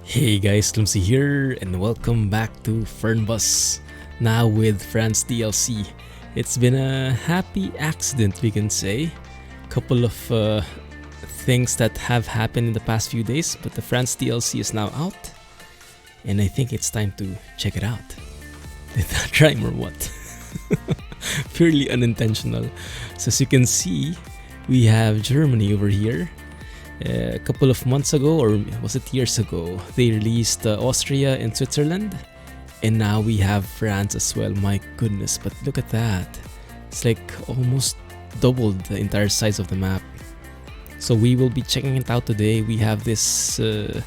Hey guys, Clumsy here, and welcome back to Fernbus, now with France DLC. It's been a happy accident, we can say. Couple of things that have happened in the past few days, but the France DLC is now out, and I think it's time to check it out. Did that rhyme or what? Purely unintentional. So as you can see, we have Germany over here. A couple of months ago, or was it years ago, they released Austria and Switzerland, and now we have France as well. My goodness, but look at that. It's like almost doubled the entire size of the map. So we will be checking it out today. We have this, the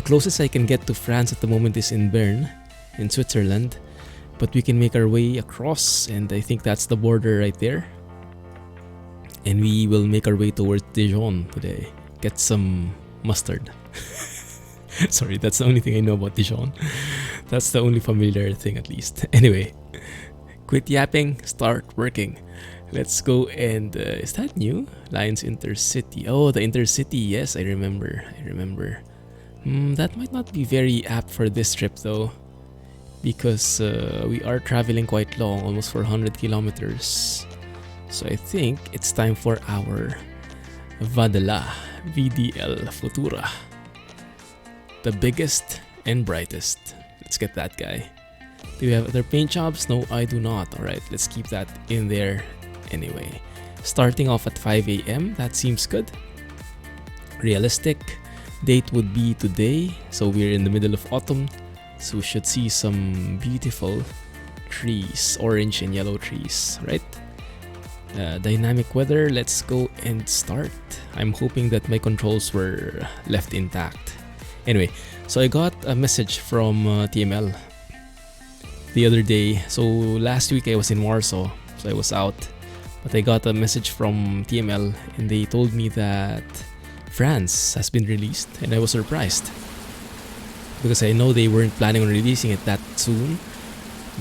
closest I can get to France at the moment is in Bern, in Switzerland, but we can make our way across, and I think that's the border right there. And we will make our way towards Dijon today. Get some mustard. Sorry, that's the only thing I know about Dijon. That's the only familiar thing, at least. Anyway, quit yapping, start working. Let's go and is that new? Lions Intercity. Oh, the Intercity. Yes, I remember. That might not be very apt for this trip though, because we are traveling quite long, almost 400 kilometers. So I think it's time for our VDL Futura, the biggest and brightest. Let's get that guy. Do we have other paint jobs? No, I do not. Alright, let's keep that in there anyway. Starting off at 5 a.m. That seems good. Realistic date would be today, so we're in the middle of autumn, so we should see some beautiful trees, orange and yellow trees, right? Dynamic weather, let's go and start. I'm hoping that my controls were left intact. Anyway, so I got a message from TML the other day. So last week I was in Warsaw, so I was out, but I got a message from TML and they told me that France has been released, and I was surprised because I know they weren't planning on releasing it that soon.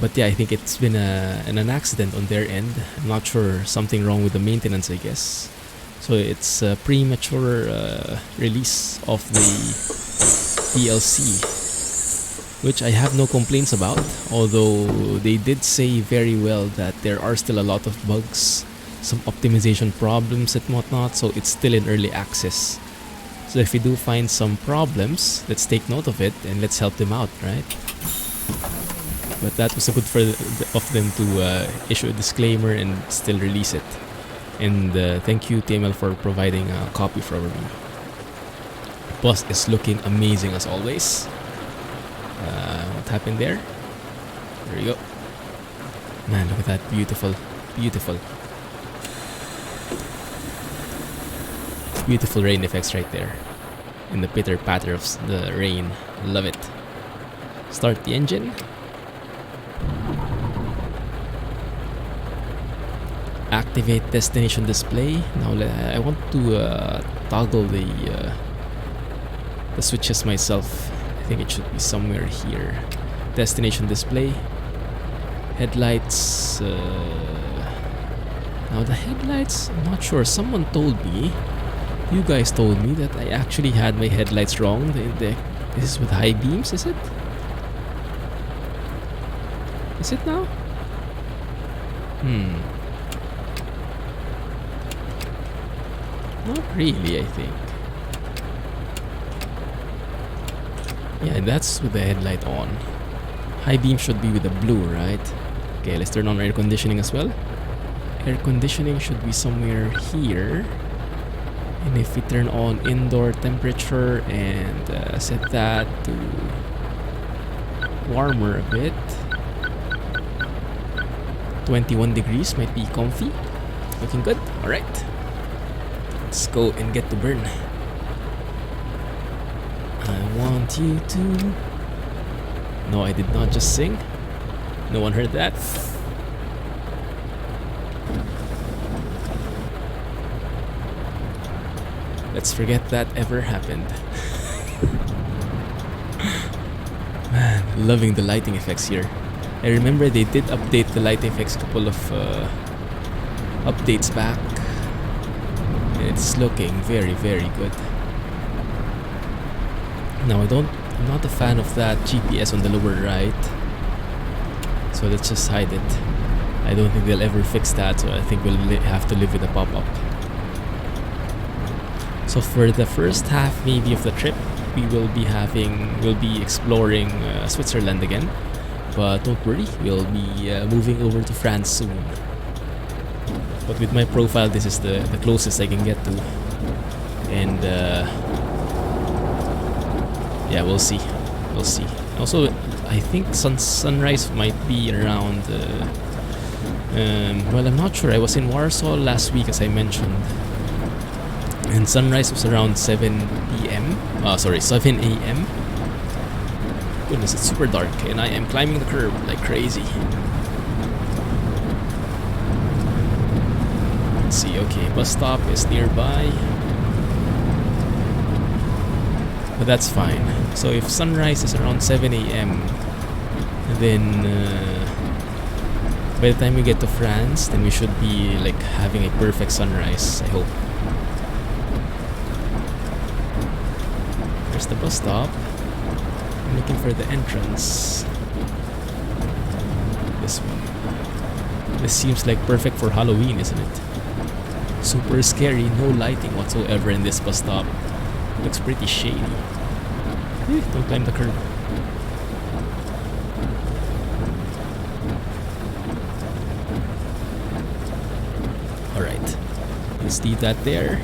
But yeah, I think it's been an accident on their end. I'm not sure, something wrong with the maintenance, I guess. So it's a premature release of the DLC, which I have no complaints about, although they did say very well that there are still a lot of bugs, some optimization problems and whatnot, so it's still in early access. So if we do find some problems, let's take note of it and let's help them out, right? But that was a good of them to issue a disclaimer and still release it. And thank you TML for providing a copy for me. Bus is looking amazing as always. What happened there? There you go. Man, look at that, beautiful, beautiful. Beautiful rain effects right there. And the pitter patter of the rain. Love it. Start the engine. Activate destination display. Now I want to toggle the switches myself. I think it should be somewhere here. Destination display. Headlights. Now the headlights, I'm not sure. Someone told me, you guys told me that I actually had my headlights wrong. This is with high beams, is it? Is it now? Not really, I think. Yeah, that's with the headlight on. High beam should be with the blue, right? Okay, let's turn on air conditioning as well. Air conditioning should be somewhere here. And if we turn on indoor temperature and set that to warmer a bit, 21 degrees might be comfy. Looking good. Alright. Let's go and get to Bern. I want you to... No, I did not just sing. No one heard that. Let's forget that ever happened. Man, loving the lighting effects here. I remember they did update the light effects a couple of updates back. It's looking very, very good. Now I don't I'm not a fan of that GPS on the lower right. So let's just hide it. I don't think they'll ever fix that, so I think we'll have to live with a pop-up. So for the first half maybe of the trip, we'll be exploring Switzerland again. But don't worry, we'll be moving over to France soon. But with my profile, this is the closest I can get to. And yeah, we'll see. We'll see. Also, I think sunrise might be around... well, I'm not sure. I was in Warsaw last week, as I mentioned. And sunrise was around 7 p.m. Sorry, 7 a.m. Goodness, it's super dark. And I am climbing the curb like crazy. Let's see. Okay, bus stop is nearby. But that's fine. So if sunrise is around 7 a.m. then by the time we get to France, then we should be like having a perfect sunrise, I hope. There's the bus stop. I'm looking for the entrance. This one. This seems like perfect for Halloween, isn't it? Super scary, no lighting whatsoever in this bus stop. Looks pretty shady. Don't climb the curb. Alright. Let's leave that there.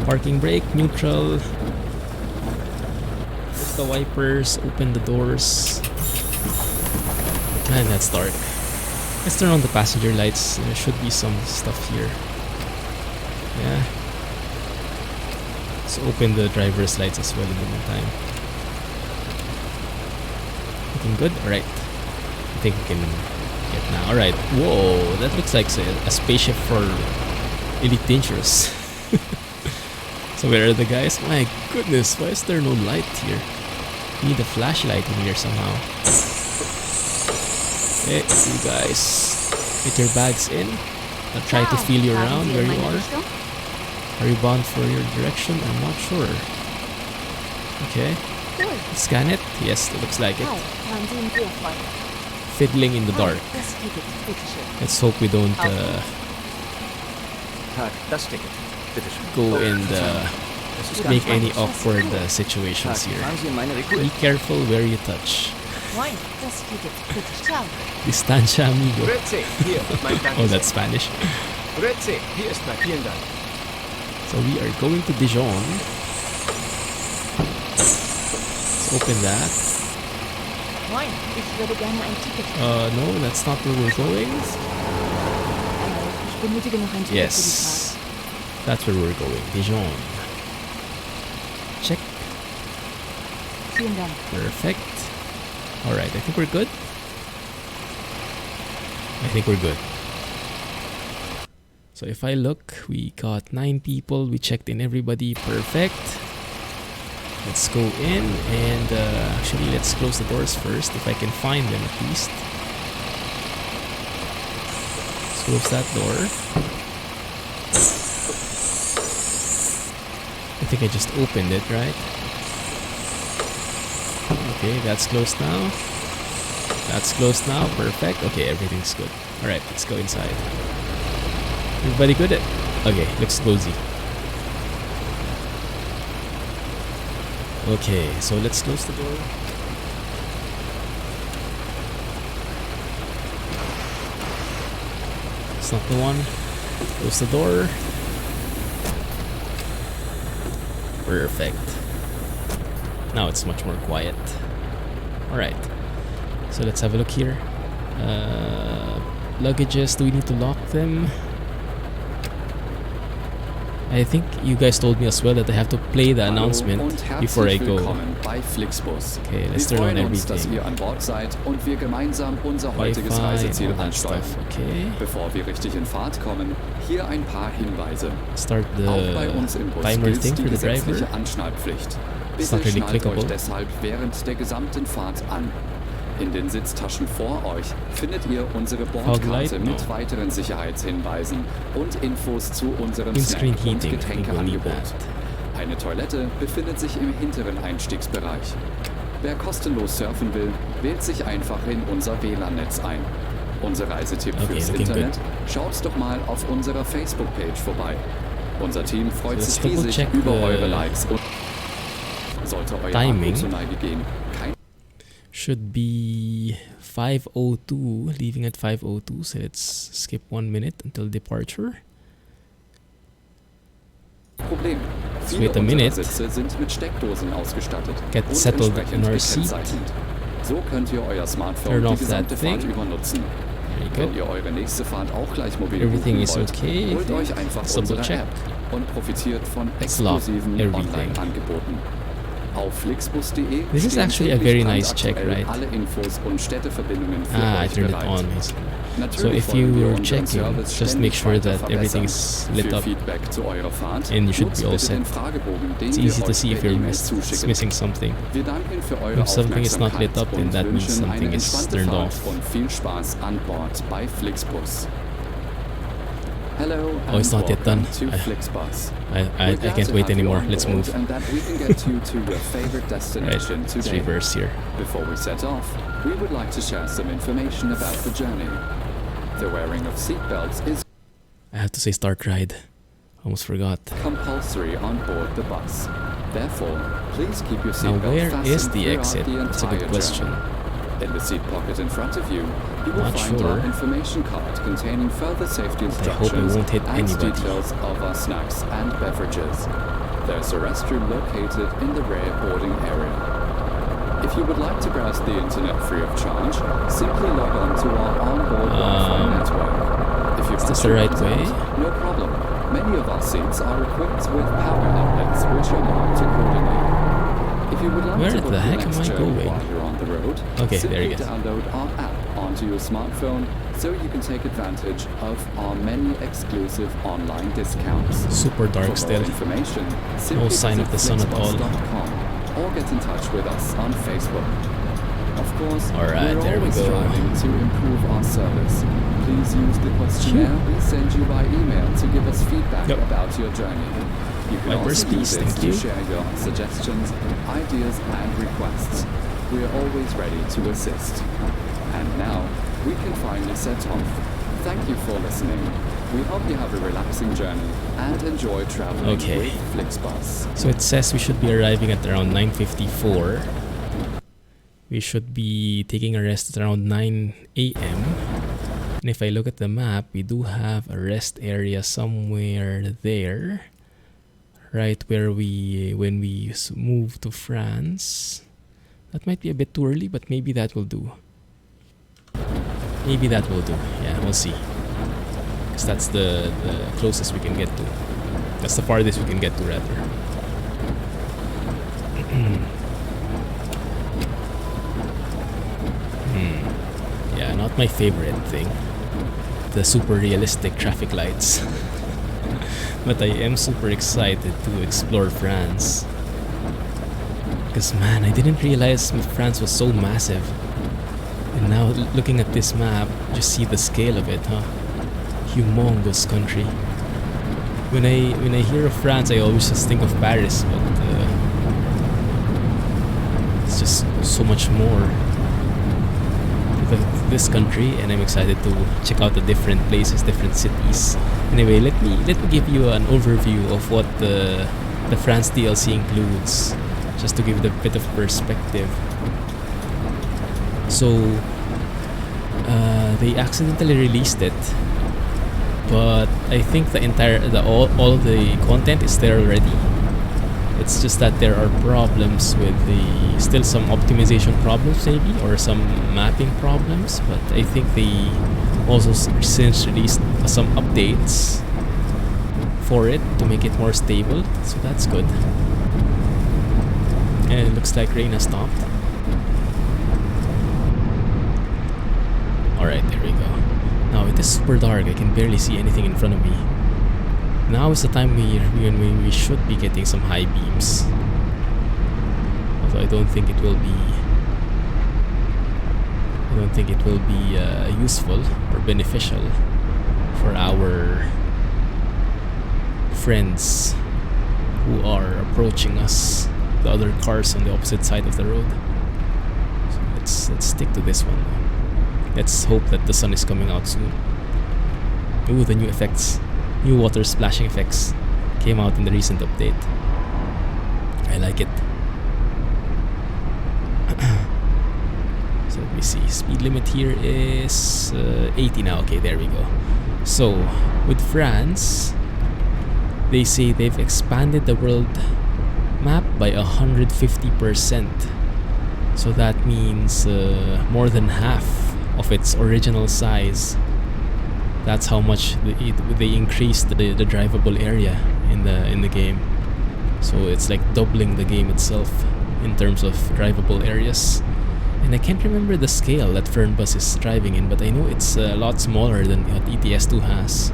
Parking brake, neutral. Lift the wipers, open the doors. Man, that's dark. Let's turn on the passenger lights. There should be some stuff here. Yeah. Let's open the driver's lights as well in the meantime. Looking good? Alright. I think we can get now. Alright. Whoa, that looks like a spaceship for Elite Dangerous. So where are the guys? My goodness, why is there no light here? We need a flashlight in here somehow. Okay, you guys get your bags in. I'll try to feel you around where you are. Are you bound for your direction? I'm not sure. Okay. Scan it. Yes, it looks like it. Fiddling in the dark. Let's hope we don't go and make any awkward situations here. Be careful where you touch. Distancia, amigo. Oh, that's Spanish. So we are going to Dijon. Let's open that. No, that's not where we're going. Yes, that's where we're going. Dijon. Check. Perfect. Alright, I think we're good. I think we're good. So if I look, we got 9 people. We checked in everybody. Perfect. Let's go in and actually let's close the doors first if I can find them at least. Let's close that door. I think I just opened it, right? Okay, that's closed now. That's closed now. Perfect. Okay, everything's good. Alright, let's go inside. Everybody good? Okay, looks cozy. Okay, so let's close the door. It's not the one. Close the door. Perfect. Now it's much more quiet. Alright, so let's have a look here. Luggages, do we need to lock them? I think you guys told me as well that I have to play the announcement before I go. Okay, let's turn on everything. Wi-Fi and all that stuff. Okay. Start the timer thing for the driver. It's not really clickable. In den Sitztaschen vor euch findet ihr unsere Bordkarte mit weiteren Sicherheitshinweisen und Infos zu unserem Snack- und Getränkeangebot. Eine Toilette befindet sich im hinteren Einstiegsbereich. Wer kostenlos surfen will, wählt sich einfach in unser WLAN-Netz ein. Unser Reisetipp fürs Internet? Schaut doch mal auf unserer Facebook-Page vorbei. Unser Team freut sich riesig über eure Likes und sollte euer Akku zur Neige gehen. Should be 5:02, leaving at 5:02, so let's skip 1 minute until departure. Problem. Viele unserer Sitze sind mit Steckdosen ausgestattet Get und settled in our seat. seat. So könnt ihr euer Smartphone die gesamte Fahrt über nutzen. Wenn ihr eure nächste Fahrt auch gleich mobil buchen wollt, holt euch einfach unsere App und profitiert von exklusiven Online-Angeboten. Auf flixbus.de This is actually a very nice check, right? Alle Infos und Städteverbindungen für I euch turned it bereit. on. So if you are checking, just make sure that everything is lit up and you should be all set. It's easy to see if you're missing something. If something is not lit up, then that means something is turned off. Und viel Spaß an Bord bei Flixbus. Hello oh, it's not yet done. I can't wait anymore. Let's move. And that we can get you to your favorite destination right, let's today. reverse here. Before we set off, we would like to share some information about the journey. The wearing of seatbelts is I have to say start ride. Almost forgot. Compulsory on board the bus. Therefore, please keep your now seatbelt where fastened is the exit? That's a good question. In the seat pocket in front of you, you will find our information card containing further safety instructions and details of our snacks and beverages. There's a restroom located in the rear boarding area. If you would like to browse the internet free of charge, simply log on to our onboard Wi-Fi network. If you is this the right way? No problem. Many of our seats are equipped with power outlets which are marked accordingly. If you would like where to the heck am I going? While you're on the road, okay, there you go. Download our app onto your smartphone so you can take advantage of our many exclusive online discounts. Super dark still. No sign of the sun at all. Or get in touch with us on Facebook. Of course, alright, we're there we always go. striving to improve our service. Please use the questionnaire we send you by email to give us feedback about your journey. You can also use this to share your suggestions, ideas and requests. We are always ready to assist. And now, we can finally set off. Thank you for listening. We hope you have a relaxing journey and enjoy traveling with Flixbus. So it says we should be arriving at around 9:54. We should be taking a rest at around 9 a.m. And if I look at the map, we do have a rest area somewhere there. Right where when we move to France. That might be a bit too early, but maybe that will do. Maybe that will do. Yeah, we'll see. Because that's the closest we can get to. That's the farthest we can get to, rather. Yeah, not my favorite thing. The super realistic traffic lights. But I am super excited to explore France. Because man, I didn't realize France was so massive. And now looking at this map, just see the scale of it, huh? Humongous country. When I hear of France, I always just think of Paris, but it's just so much more to this country, and I'm excited to check out the different places, different cities. Anyway, let me give you an overview of what the France DLC includes, just to give it a bit of perspective. So they accidentally released it, but I think all the content is there already. It's just that there are problems with still some optimization problems maybe, or some mapping problems, but I think they also since released some updates for it to make it more stable, so that's good. And it looks like rain has stopped. Alright, there we go. Now it is super dark, I can barely see anything in front of me. Now is the time when we should be getting some high beams. Although I don't think it will be useful or beneficial for our friends who are approaching us, the other cars on the opposite side of the road. let's stick to this one. Let's hope that the sun is coming out soon. Ooh, the new effects, new water splashing effects came out in the recent update. I like it. So let me see. Speed limit here is 80 now. Okay, there we go. So with France, they say they've expanded the world map by 150%. So that means more than half of its original size. That's how much they increased the drivable area in the game. So it's like doubling the game itself in terms of drivable areas. And I can't remember the scale that Fernbus is driving in, but I know it's a lot smaller than what ETS2 has.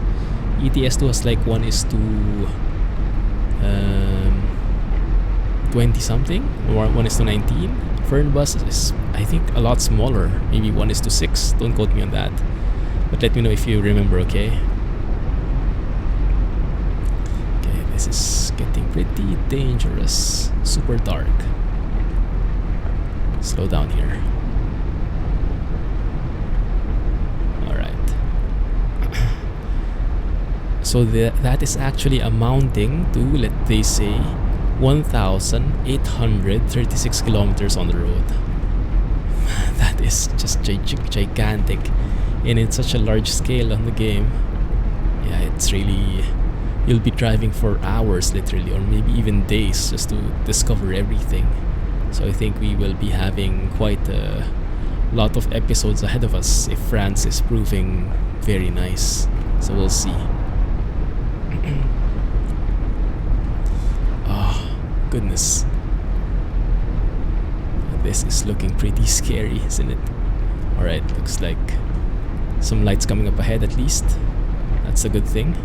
ETS2 has like 1:20 something, or 1:19. Fernbus is, I think, a lot smaller, maybe 1:6. Don't quote me on that, but let me know if you remember, okay? Okay, this is getting pretty dangerous. Super dark. Slow down here. Alright. So that is actually amounting to, let's say, 1,836 kilometers on the road. That is just gigantic, and in such a large scale on the game. Yeah, it's really, you'll be driving for hours literally, or maybe even days, just to discover everything. So I think we will be having quite a lot of episodes ahead of us if France is proving very nice. So we'll see. Oh, goodness. This is looking pretty scary, isn't it? Alright, looks like some lights coming up ahead at least. That's a good thing.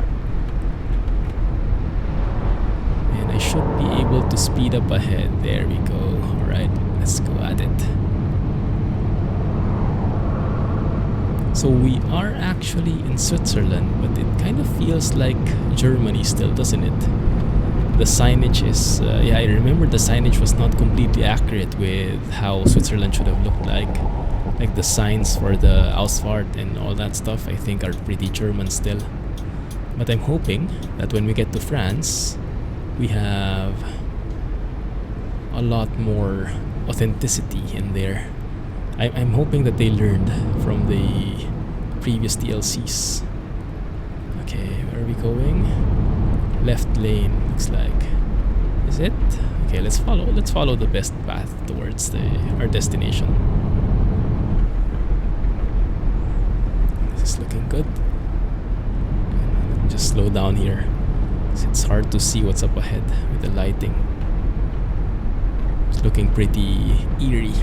And I should be able to speed up ahead. There we go. Alright, let's go at it. So we are actually in Switzerland, but it kind of feels like Germany still, doesn't it? The signage is, yeah, I remember the signage was not completely accurate with how Switzerland should have looked like. Like the signs for the Ausfahrt and all that stuff, I think are pretty German still. But I'm hoping that when we get to France, we have a lot more authenticity in there. I'm hoping that they learned from the previous DLCs. Okay, where are we going? Left lane, looks like. Is it? Okay, let's follow the best path towards our destination. This is looking good. Just slow down here. It's hard to see what's up ahead with the lighting. It's looking pretty eerie,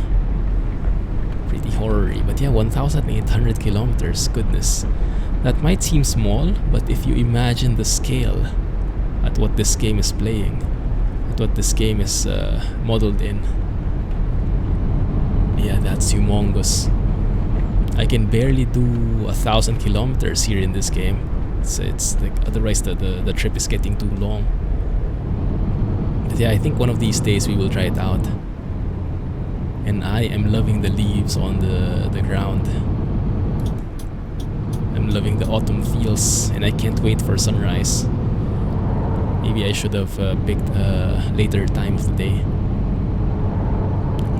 pretty horror-y. But yeah, 1,800 kilometers, goodness. That might seem small, but if you imagine the scale at what this game is playing, at what this game is modeled in, yeah, that's humongous. I can barely do 1,000 kilometers here in this game. It's like, otherwise the trip is getting too long. But yeah, I think one of these days we will try it out. And I am loving the leaves on the ground. I'm loving the autumn feels, and I can't wait for sunrise. Maybe I should have picked a later time of the day.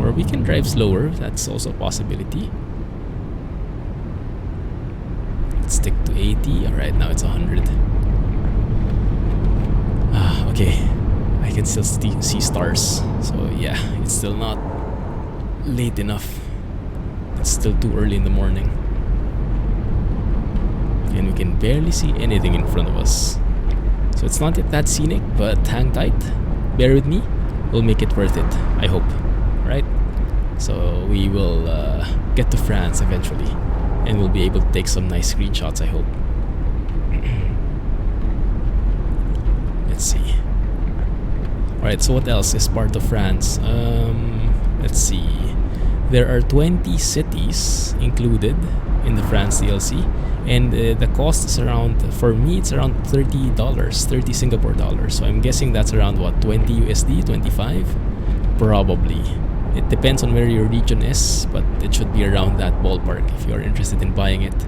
Or we can drive slower, that's also a possibility. Let's stick to 80. Alright, now it's 100. Okay. I can still see stars. So yeah, it's still not late enough. It's still too early in the morning. And we can barely see anything in front of us. So it's not that scenic, but hang tight. Bear with me. We'll make it worth it, I hope. Right? So we will get to France eventually. And we'll be able to take some nice screenshots, I hope. Let's see. Alright, so what else is part of France? Let's see. There are 20 cities included in the France DLC. And the cost is around, for me, it's around $30, 30 Singapore dollars. So I'm guessing that's around what, 20 USD, 25? Probably. It depends on where your region is, but it should be around that ballpark if you are interested in buying it.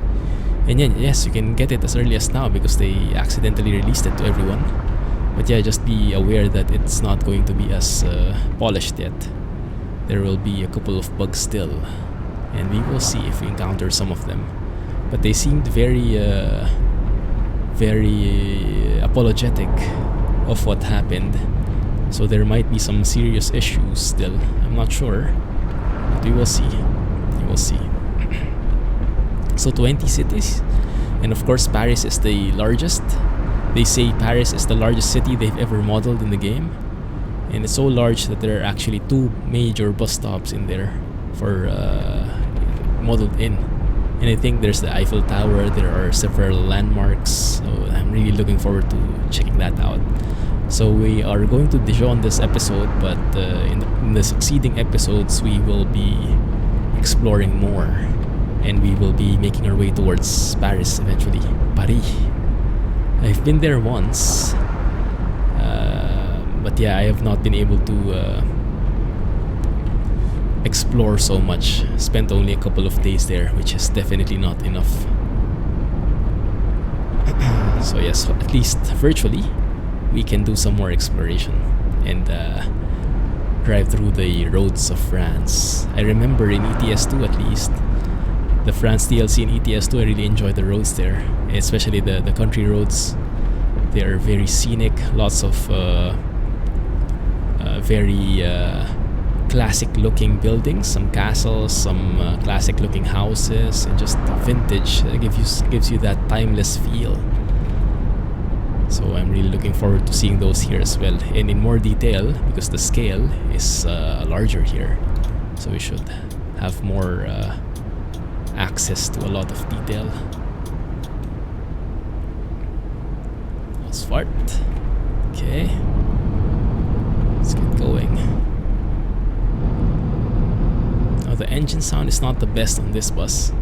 And yeah, yes, you can get it as early as now because they accidentally released it to everyone. But yeah, just be aware that it's not going to be as polished yet. There will be a couple of bugs still, and we will see if we encounter some of them. But they seemed very apologetic of what happened, so there might be some serious issues still. I'm not sure, but we will see. We will see. So 20 cities, and of course Paris is the largest. They say Paris is the largest city they've ever modeled in the game, and it's so large that there are actually 2 major bus stops in there for modeled in. And I think there's the Eiffel Tower, there are several landmarks, so I'm really looking forward to checking that out. So we are going to Dijon this episode, but in the succeeding episodes we will be exploring more, and we will be making our way towards Paris eventually. Paris. I've been there once, but yeah, I have not been able to explore so much. Spent only a couple of days there, which is definitely not enough. So yes, at least virtually we can do some more exploration and drive through the roads of France. I remember in ETS2 at least, the France DLC in ETS2, I really enjoyed the roads there, especially the country roads. They are very scenic, lots of very classic looking buildings, some castles, some classic looking houses, and just vintage. It gives you that timeless feel. So I'm really looking forward to seeing those here as well, and in more detail, because the scale is larger here, so we should have more access to a lot of detail. Asphalt. Okay, let's get going. Now the engine sound is not the best on this bus.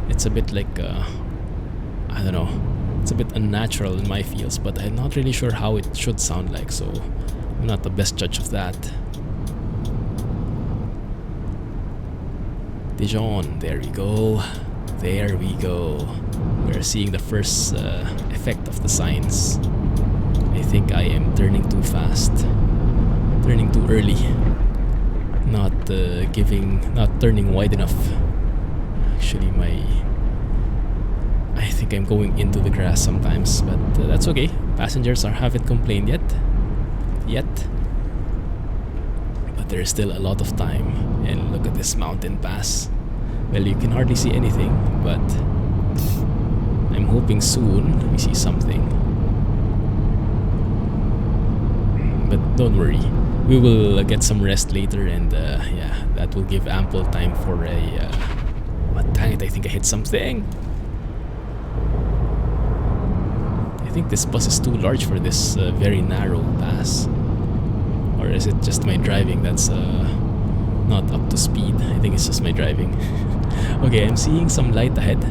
It's a bit like I don't know, it's a bit unnatural in my feels, but I'm not really sure how it should sound like, so I'm not the best judge of that. Dijon, there we go. There we go. We're seeing the first effect of the signs. I think I am turning too fast. Turning too early. Not turning wide enough. Actually, I think I'm going into the grass sometimes, but that's okay. Passengers haven't complained yet. But there's still a lot of time. And look at this mountain pass. Well, you can hardly see anything, but I'm hoping soon we see something. But don't worry, we will get some rest later, and yeah, that will give ample time for a what? Dang it, I think I hit something. I think this bus is too large for this very narrow pass. Or is it just my driving that's not up to speed? I think it's just my driving. Okay, I'm seeing some light ahead.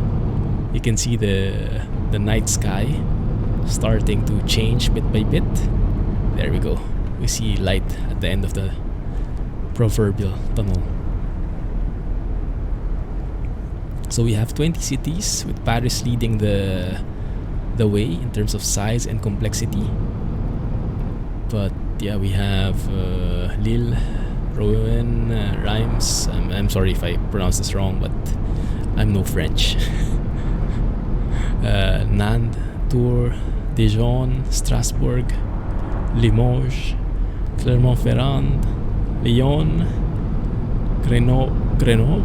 You can see the night sky starting to change bit by bit. There we go. We see light at the end of the proverbial tunnel. So we have 20 cities, with Paris leading the way in terms of size and complexity. But yeah, we have Lille, Rouen, Reims. I'm sorry if I pronounce this wrong, but I'm no French. Nantes, Tours, Dijon, Strasbourg, Limoges, Clermont-Ferrand, Lyon, Grenoble,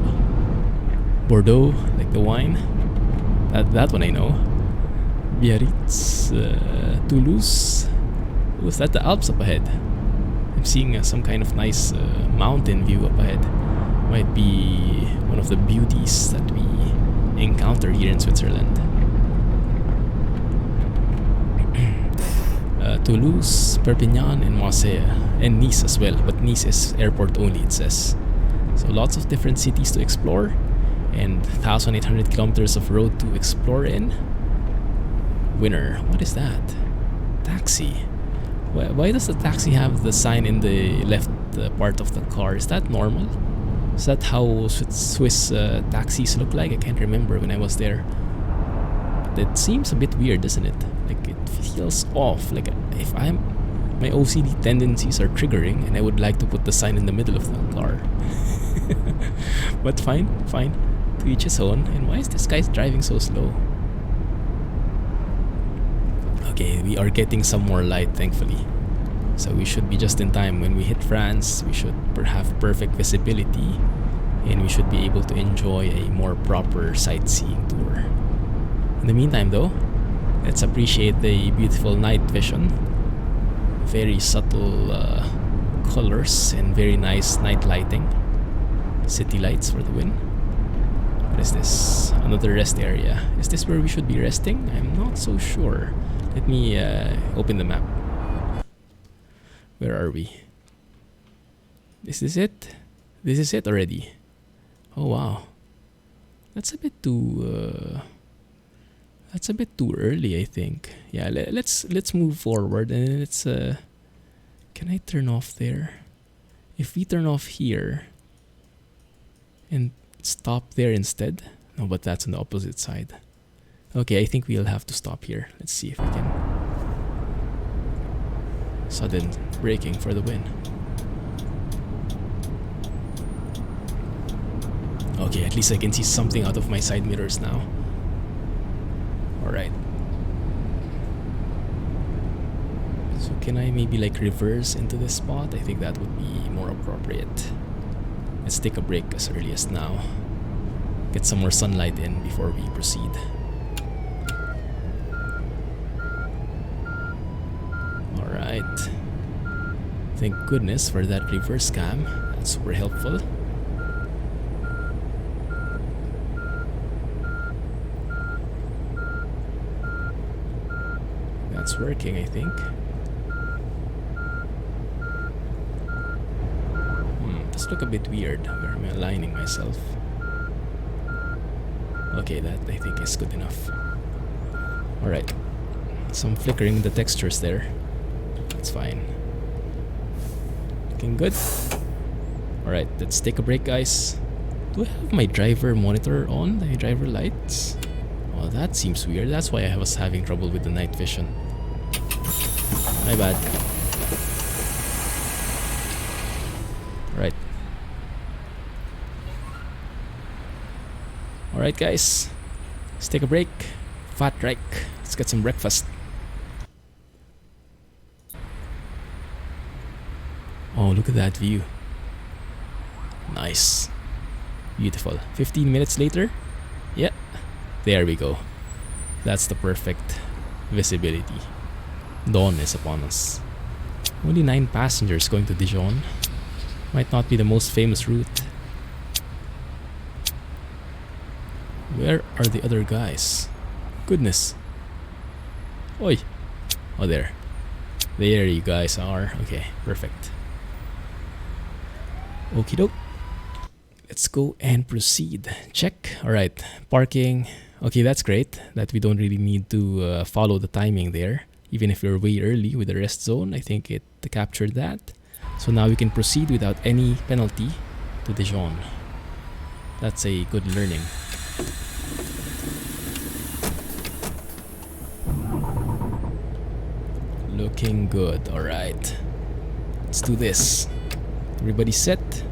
Bordeaux, like the wine. That one I know. Biarritz, Toulouse. Oh, is that the Alps up ahead? I'm seeing some kind of nice mountain view up ahead. Might be one of the beauties that we encounter here in Switzerland. Toulouse, Perpignan, and Marseille, and Nice as well, but Nice is airport only, it says. So lots of different cities to explore, and 1,800 kilometers of road to explore in. Winner, what is that? Taxi. Why does the taxi have the sign in the left part of the car? Is that normal? Is that how Swiss taxis look like? I can't remember when I was there. But it seems a bit weird, doesn't it? Like it feels off. Like if my OCD tendencies are triggering, and I would like to put the sign in the middle of the car. But fine. To each his own. And why is this guy driving so slow? Okay, we are getting some more light, thankfully. So we should be just in time. When we hit France, we should have perfect visibility, and we should be able to enjoy a more proper sightseeing tour. In the meantime though, let's appreciate the beautiful night vision. Very subtle colors and very nice night lighting. City lights for the win. What is this? Another rest area. Is this where we should be resting? I'm not so sure. Let me open the map. Where are we? Is this it? This is it already. Oh wow. That's a bit too early, I think. Yeah, let's move forward, and let's can I turn off there? If we turn off here and stop there instead. No, but that's on the opposite side. Okay, I think we'll have to stop here. Let's see if we can. Sudden braking for the win. Okay, at least I can see something out of my side mirrors now. Alright. So can I maybe like reverse into this spot? I think that would be more appropriate. Let's take a break as early as now. Get some more sunlight in before we proceed. Alright. Thank goodness for that reverse cam. That's super helpful. That's working, I think. This look a bit weird. Where am I aligning myself? Okay, that I think is good enough. Alright. Some flickering in the textures there. That's fine. Looking good. Alright, let's take a break, guys. Do I have my driver monitor on? The driver lights? Oh, that seems weird. That's why I was having trouble with the night vision. My bad. Right. Alright guys, let's take a break. Fat Reich. Let's get some breakfast. Oh, look at that view. Nice. Beautiful. 15 minutes later. Yeah. There we go. That's the perfect visibility. Dawn is upon us. Only 9 passengers going to Dijon. Might not be the most famous route. Where are the other guys? Goodness. Oi. Oh, there. There you guys are. Okay, perfect. Okie doke. Let's go and proceed. Check. Alright, parking. Okay, that's great that we don't really need to follow the timing there. Even if we're way early with the rest zone, I think it captured that. So now we can proceed without any penalty to Dijon. That's a good learning. Looking good. Alright. Let's do this. Everybody set?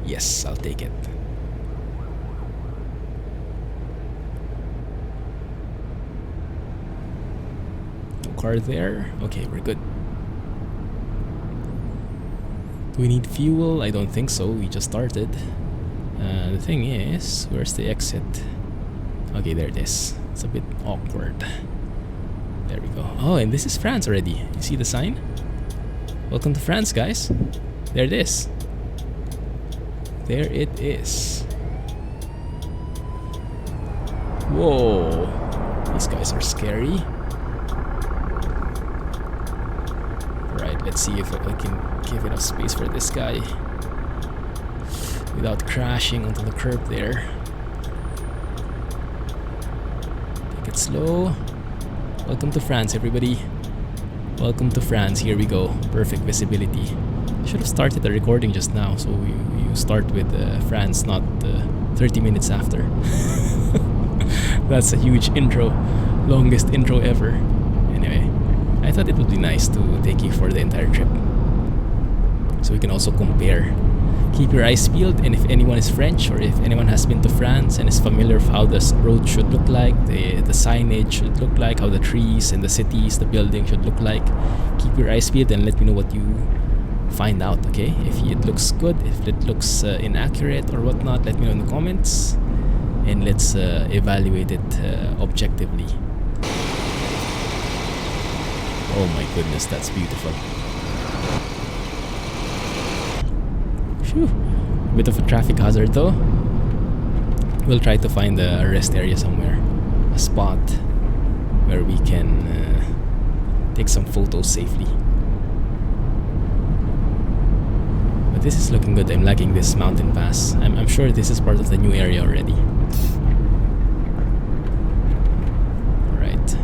Yes, I'll take it. No car there. Okay, we're good. Do we need fuel? I don't think so. We just started. The thing is, where's the exit? Okay, there it is. It's a bit awkward. There we go. Oh, and this is France already. You see the sign? Welcome to France, guys. There it is. There it is. Whoa. These guys are scary. Alright, let's see if I can give enough space for this guy without crashing onto the curb there. Take it slow. Welcome to France, everybody. Welcome to France. Here we go. Perfect visibility. Should have started the recording just now, so you start with France, not 30 minutes after. That's a huge intro. Longest intro ever. Anyway, I thought it would be nice to take you for the entire trip, so we can also compare. Keep your eyes peeled, and if anyone is French or if anyone has been to France and is familiar with how the road should look like, the signage should look like, how the trees and the cities, the building should look like, keep your eyes peeled and let me know what you find out, okay? If it looks good, if it looks inaccurate or whatnot, let me know in the comments, and let's evaluate it objectively. Oh my goodness, that's beautiful. Phew. Bit of a traffic hazard though. We'll try to find a rest area somewhere, a spot where we can take some photos safely. But this is looking good. I'm liking this mountain pass. I'm sure this is part of the new area already. Alright.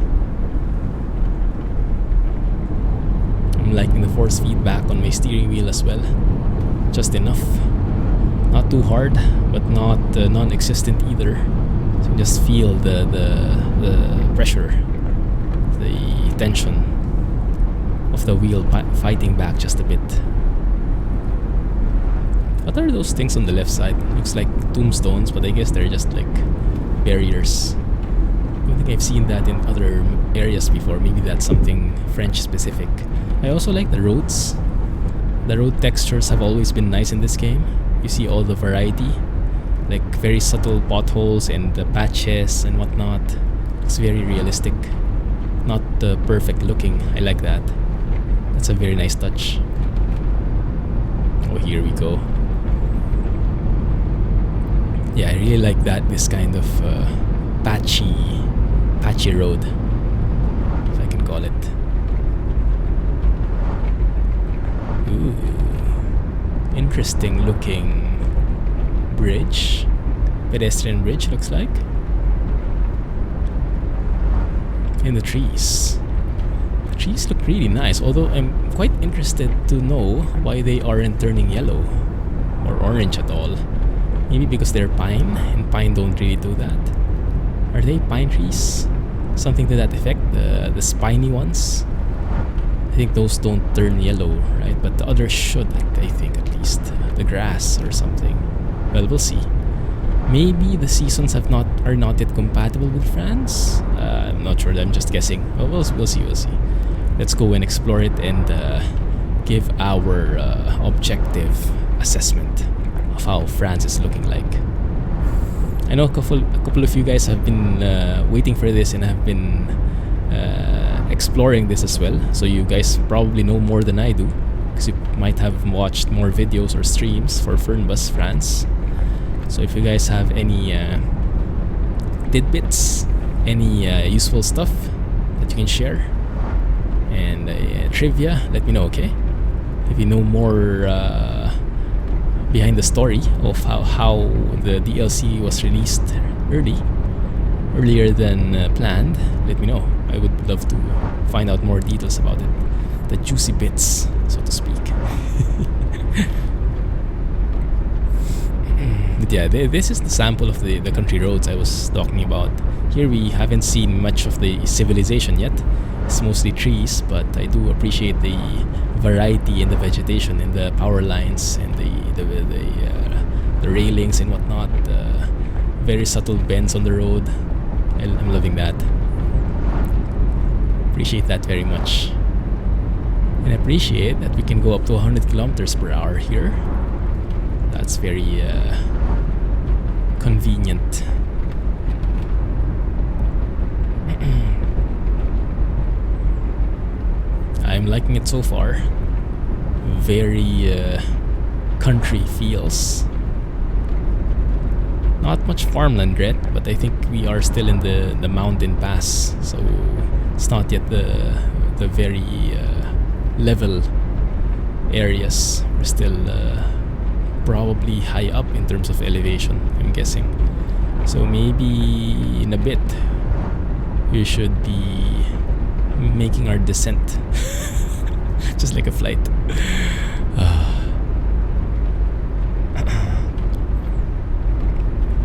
I'm liking the force feedback on my steering wheel as well. Just enough. Not too hard, but not non-existent either. So just feel the pressure, the tension of the wheel fighting back just a bit. What are those things on the left side? Looks like tombstones, but I guess they're just like barriers. I don't think I've seen that in other areas before. Maybe that's something French specific. I also like the roads. The road textures have always been nice in this game. You see all the variety, like very subtle potholes and the patches and whatnot. It's very realistic, not perfect looking. I like that. That's a very nice touch. Oh, here we go. Yeah, I really like that. This kind of patchy road, if I can call it. Ooh, interesting looking bridge, pedestrian bridge looks like. And the trees look really nice, although I'm quite interested to know why they aren't turning yellow or orange at all. Maybe because they're pine, and pine don't really do that. Are they pine trees? Something to that effect, the spiny ones. I think those don't turn yellow, right? But the others should, I think, at least. The grass or something. Well, we'll see. Maybe the seasons are not yet compatible with France. I'm not sure. I'm just guessing. Well, we'll see. Let's go and explore it and give our objective assessment of how France is looking like. I know a couple of you guys have been waiting for this and have been exploring this as well, so you guys probably know more than I do, because you might have watched more videos or streams for Fernbus France. So if you guys have any tidbits, any useful stuff that you can share, and trivia, let me know, okay? If you know more behind the story of how the DLC was released earlier than planned, let me know. I would love to find out more details about it. The juicy bits, so to speak. But yeah, this is the sample of the country roads I was talking about. Here we haven't seen much of the civilization yet. It's mostly trees, but I do appreciate the variety in the vegetation and the power lines and the railings and whatnot. Very subtle bends on the road. I'm loving that. Appreciate that very much. And I appreciate that we can go up to 100 kilometers per hour here. That's very convenient. I'm liking it so far. Very country feels. Not much farmland yet, but I think we are still in the mountain pass, so it's not yet the very level areas. We're still probably high up in terms of elevation, I'm guessing. So maybe in a bit we should be making our descent. Just like a flight.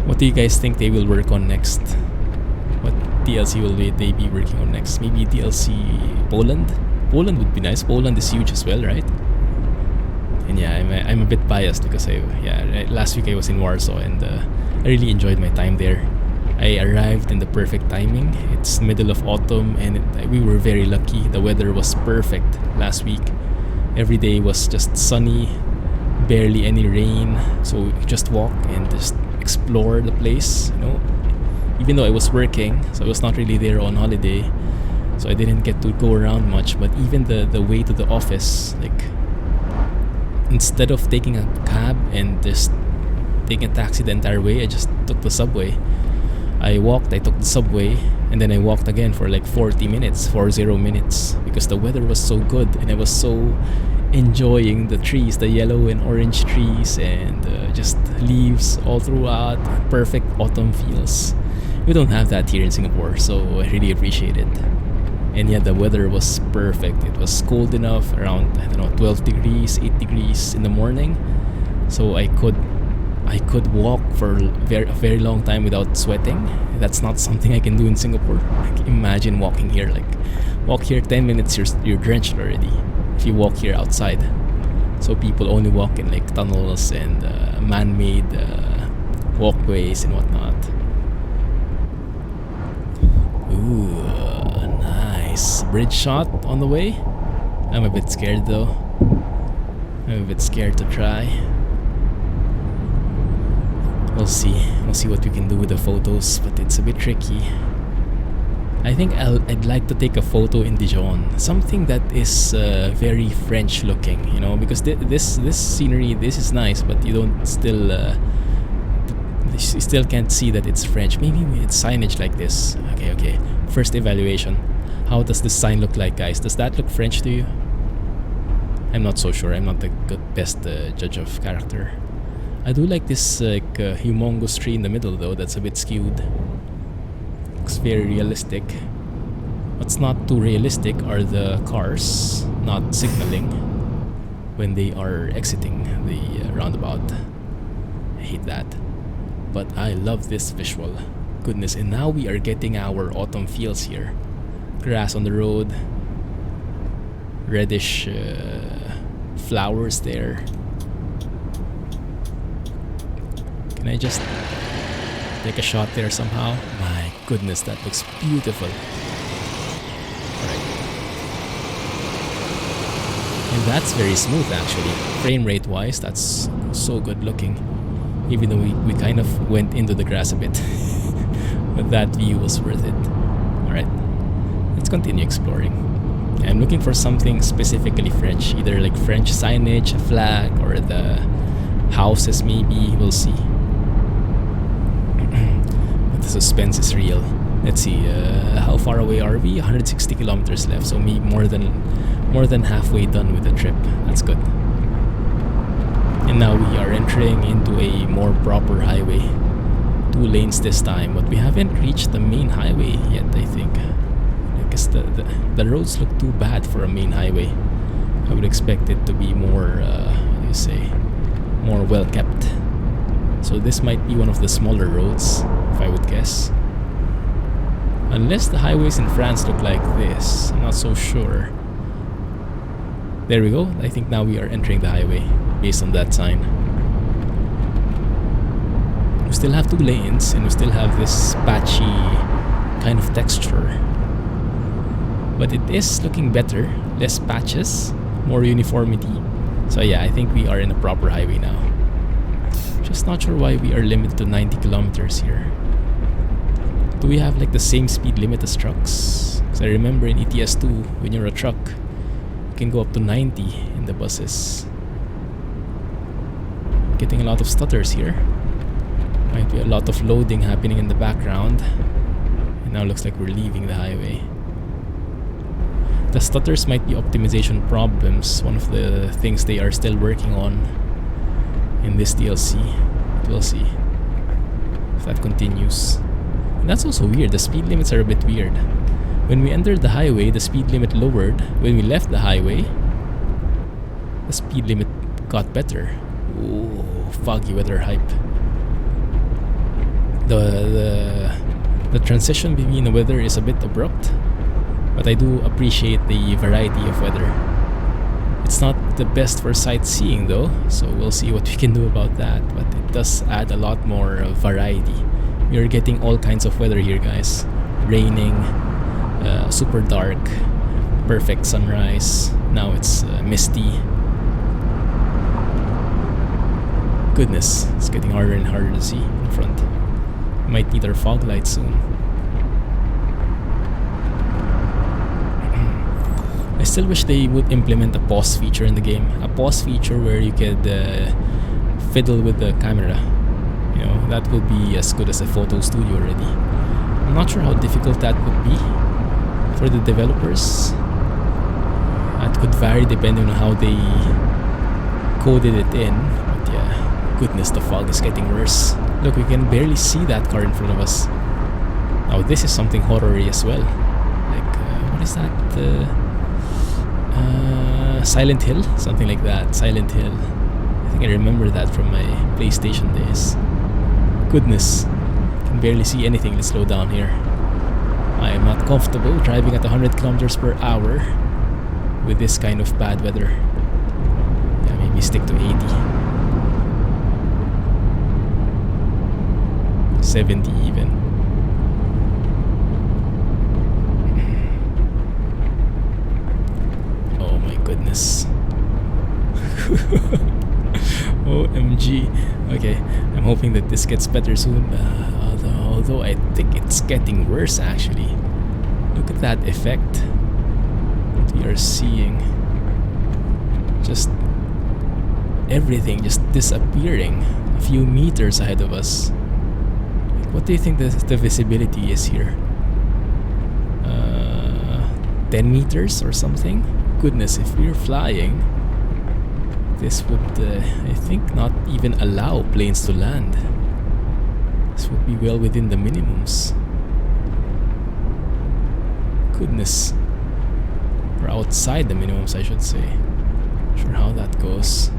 What do you guys think they will work on next? What DLC will they be working on next? Maybe DLC Poland? Poland would be nice. Poland is huge as well, right? And yeah, I'm a bit biased because last week I was in Warsaw and I really enjoyed my time there. I arrived in the perfect timing. It's middle of autumn and we were very lucky. The weather was perfect last week. Every day was just sunny, barely any rain. So we just walk and just explore the place, you know. Even though I was working, so I was not really there on holiday, so I didn't get to go around much. But even the way to the office, like, instead of taking a cab and just taking a taxi the entire way, I just took the subway. I took the subway, and then I walked again for like 40 minutes, because the weather was so good and I was so enjoying the trees, the yellow and orange trees, and just leaves all throughout. Perfect autumn feels. We don't have that here in Singapore, so I really appreciate it. And yeah, the weather was perfect. It was cold enough, around 12 degrees, 8 degrees in the morning, so I could walk for a very long time without sweating. That's not something I can do in Singapore. Like, imagine walking here. Like, walk here 10 minutes, you're drenched already if you walk here outside. So people only walk in like tunnels and man-made walkways and whatnot. Ooh, nice bridge shot on the way. I'm a bit scared though. I'm a bit scared to try. We'll see what we can do with the photos, but it's a bit tricky. I think I'd like to take a photo in Dijon, something that is very French looking, you know, because this scenery, this is nice, but you still can't see that it's French. Maybe it's signage like this. Okay. First evaluation. How does this sign look like, guys? Does that look French to you? I'm not so sure. I'm not the best judge of character. I do like this humongous tree in the middle though. That's a bit skewed. Looks very realistic. What's not too realistic are the cars not signaling when they are exiting the roundabout. I hate that. But I love this visual. Goodness, and now we are getting our autumn feels here. Grass on the road. Reddish flowers there. Can I just take a shot there somehow? My goodness, that looks beautiful. Alright. And that's very smooth actually. Frame rate wise, that's so good looking. Even though we kind of went into the grass a bit. But that view was worth it. Alright. Let's continue exploring. I'm looking for something specifically French. Either like French signage, a flag, or the houses maybe. We'll see. The suspense is real. Let's see, how far away are we? 160 kilometers left, so maybe more than halfway done with the trip. That's good. And now we are entering into a more proper highway. 2 lanes this time, but we haven't reached the main highway yet, I think. I guess the roads look too bad for a main highway. I would expect it to be more, more well kept. So this might be one of the smaller roads, if I would guess. Unless the highways in France look like this, I'm not so sure. There we go. I think now we are entering the highway based on that sign. We still have 2 lanes and we still have this patchy kind of texture. But it is looking better. Less patches, more uniformity. So yeah, I think we are in a proper highway now. Just not sure why we are limited to 90 kilometers here. Do we have like the same speed limit as trucks? Because I remember in ETS2, when you're a truck, you can go up to 90 in the buses. Getting a lot of stutters here. Might be a lot of loading happening in the background. And now looks like we're leaving the highway. The stutters might be optimization problems. One of the things they are still working on in this DLC. We'll see if that continues. And that's also weird. The speed limits are a bit weird. When we entered the highway, the speed limit lowered. When we left the highway, the speed limit got better. Ooh, foggy weather hype. The transition between the weather is a bit abrupt, but I do appreciate the variety of weather. It's not the best for sightseeing though, so we'll see what we can do about that, but it does add a lot more variety. We are getting all kinds of weather here, guys. Raining, super dark, perfect sunrise, now it's misty. Goodness, it's getting harder and harder to see in front. Might need our fog light soon. I still wish they would implement a pause feature in the game. A pause feature where you could fiddle with the camera. You know, that would be as good as a photo studio already. I'm not sure how difficult that would be for the developers. That could vary depending on how they coded it in. But yeah, goodness, the fog is getting worse. Look, we can barely see that car in front of us. Now this is something horror-y as well. Like, what is that? Silent Hill? Something like that. Silent Hill. I think I remember that from my PlayStation days. Goodness. Can barely see anything. Let's slow down here. I am not comfortable driving at 100 kilometers per hour with this kind of bad weather. Yeah, maybe stick to 80. 70 even. Oh my goodness. OMG. Okay, I'm hoping that this gets better soon. Although I think it's getting worse actually. Look at that effect we are seeing. Just everything just disappearing a few meters ahead of us. What do you think the visibility is here? 10 meters or something? Goodness, if we're flying, this would, I think, not even allow planes to land. This would be well within the minimums. Goodness. Or outside the minimums, I should say. Not sure how that goes.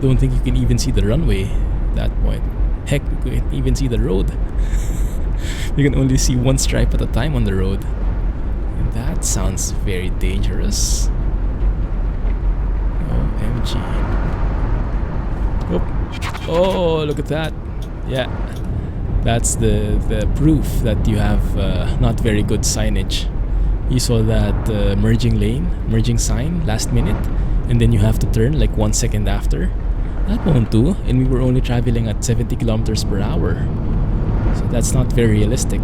Don't think you can even see the runway at that point. Heck, you can't even see the road. You can only see one stripe at a time on the road. And that sounds very dangerous. OMG. Oh, look at that. Yeah. That's the proof that you have not very good signage. You saw that merging sign last minute, and then you have to turn like 1 second after. That won't do, and we were only traveling at 70 kilometers per hour. So that's not very realistic.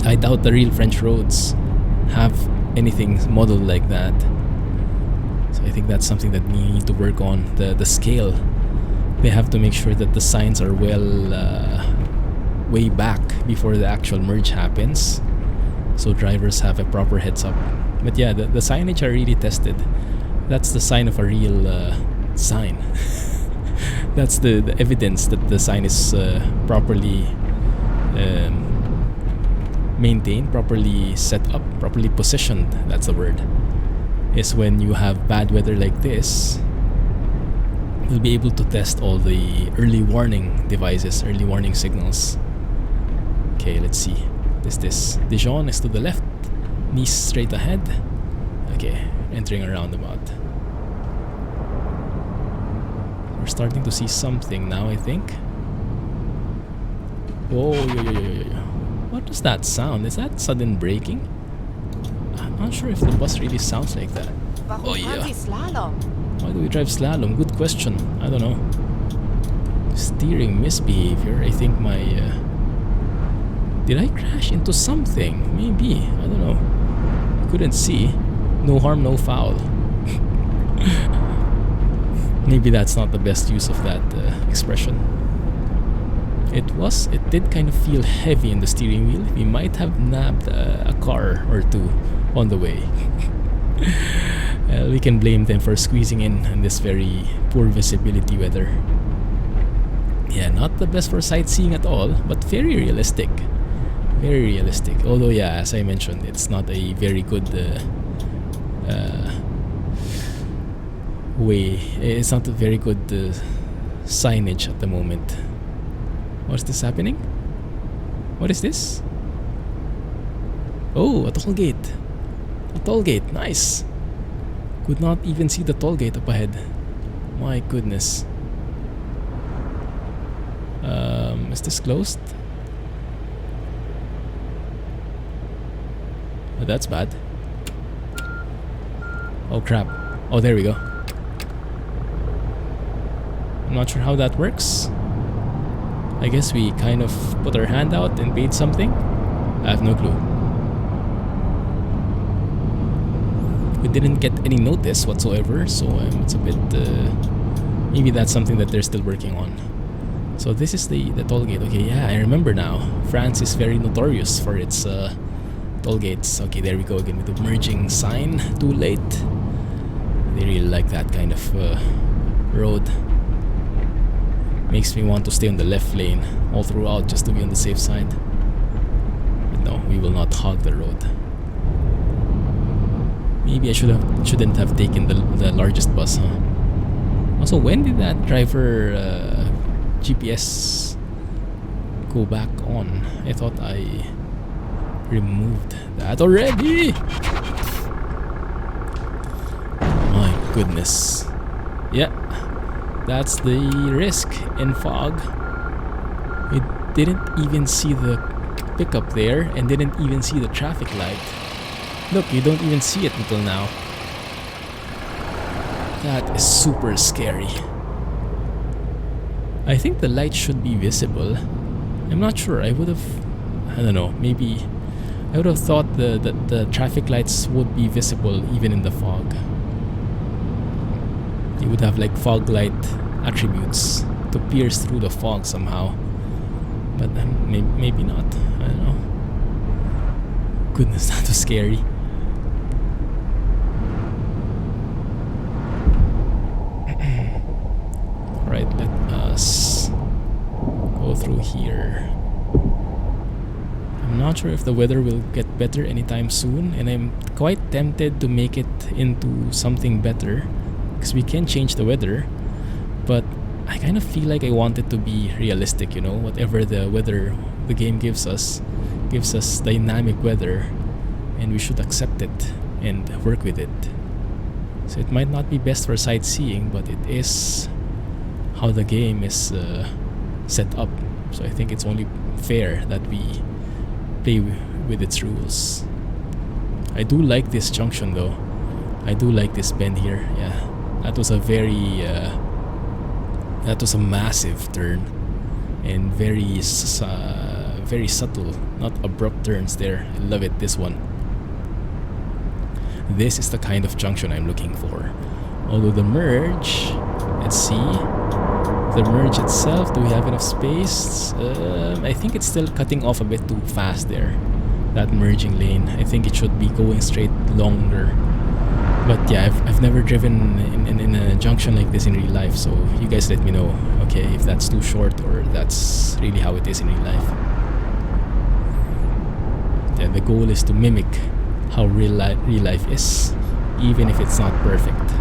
I doubt the real French roads have anything modeled like that. So I think that's something that we need to work on. The scale. They have to make sure that the signs are well way back before the actual merge happens, so drivers have a proper heads up. But yeah, the signage are really tested. That's the sign of a real sign. That's the evidence that the sign is properly maintained, properly set up, properly positioned. That's the word. Is when you have bad weather like this, you'll be able to test all the early warning devices, early warning signals. Okay, let's see. This Dijon is to the left, Nice straight ahead. Okay, entering a roundabout. We're starting to see something now, I think. Whoa, yo. What does that sound? Is that sudden braking? I'm not sure if the bus really sounds like that. Oh yeah. Why do we drive slalom? Good question. I don't know. Steering misbehavior. I think my... Did I crash into something? Maybe. I don't know. Couldn't see. No harm, no foul. Maybe that's not the best use of that expression. It did kind of feel heavy in the steering wheel. We might have nabbed a car or two on the way. We can blame them for squeezing in this very poor visibility weather. Yeah, not the best for sightseeing at all, but very realistic. Very realistic. Although, yeah, as I mentioned, it's not a very good way. It's not a very good signage at the moment. What's this happening? What is this? Oh, a toll gate. A toll gate. Nice. Could not even see the toll gate up ahead. My goodness. Is this closed? Oh, that's bad. Oh crap. Oh, there we go. I'm not sure how that works. I guess we kind of put our hand out and paid something. I have no clue. We didn't get any notice whatsoever, so it's a bit... maybe that's something that they're still working on. So this is the toll gate. Okay, yeah, I remember now. France is very notorious for its toll gates. Okay, there we go again with the merging sign. Too late. They really like that kind of road. Makes me want to stay on the left lane all throughout just to be on the safe side. But no, we will not hog the road. Maybe I shouldn't have taken the largest bus, huh? Also, when did that driver GPS go back on? I thought I removed that already. My goodness. Yeah, that's the risk in fog. We didn't even see the pickup there and didn't even see the traffic light. Look, you don't even see it until now. That is super scary. I think the light should be visible. I'm not sure. I don't know, maybe I would have thought the traffic lights would be visible even in the fog. You would have like fog light attributes to pierce through the fog somehow. But then maybe not. I don't know. Goodness, that was scary. Right, let us go through here. I'm not sure if the weather will get better anytime soon, and I'm quite tempted to make it into something better because we can change the weather, but I kind of feel like I want it to be realistic, you know, whatever the weather the game gives us dynamic weather, and we should accept it and work with it. So it might not be best for sightseeing, but it is how the game is set up. So I think it's only fair that we play with its rules. I do like this junction though. I do like this bend here. Yeah, that was a very that was a massive turn and very subtle, not abrupt turns there. I love it, this one. This is the kind of junction I'm looking for. Although the merge, let's see. The merge itself, do we have enough space? I think it's still cutting off a bit too fast there. That merging lane. I think it should be going straight longer. But yeah, I've never driven in a junction like this in real life, so you guys let me know, okay, if that's too short or that's really how it is in real life. Yeah, the goal is to mimic how real life is, even if it's not perfect.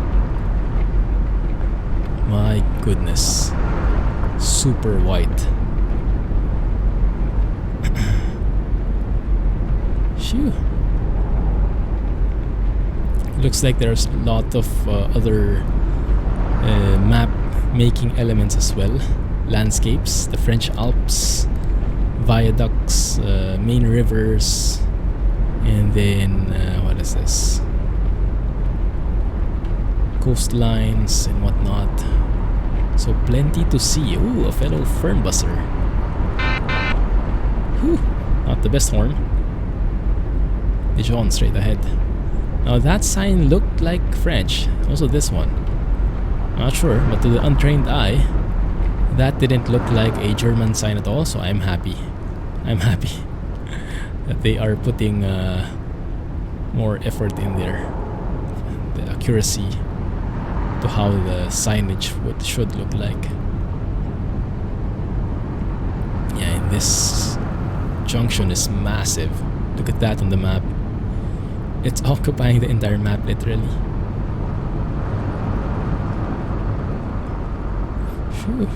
My goodness. Super white. Phew. Looks like there's a lot of other map making elements as well. Landscapes, the French Alps, viaducts, main rivers, and then what is this? Coastlines and whatnot. So plenty to see. Ooh, a fellow Fernbusser. Whew, not the best horn. Dijon straight ahead. Now that sign looked like French. Also this one. Not sure, but to the untrained eye, that didn't look like a German sign at all, so I'm happy. I'm happy that they are putting more effort in there. The accuracy to how the signage should look like. this junction is massive. Look at that on the map. It's occupying the entire map literally. Phew.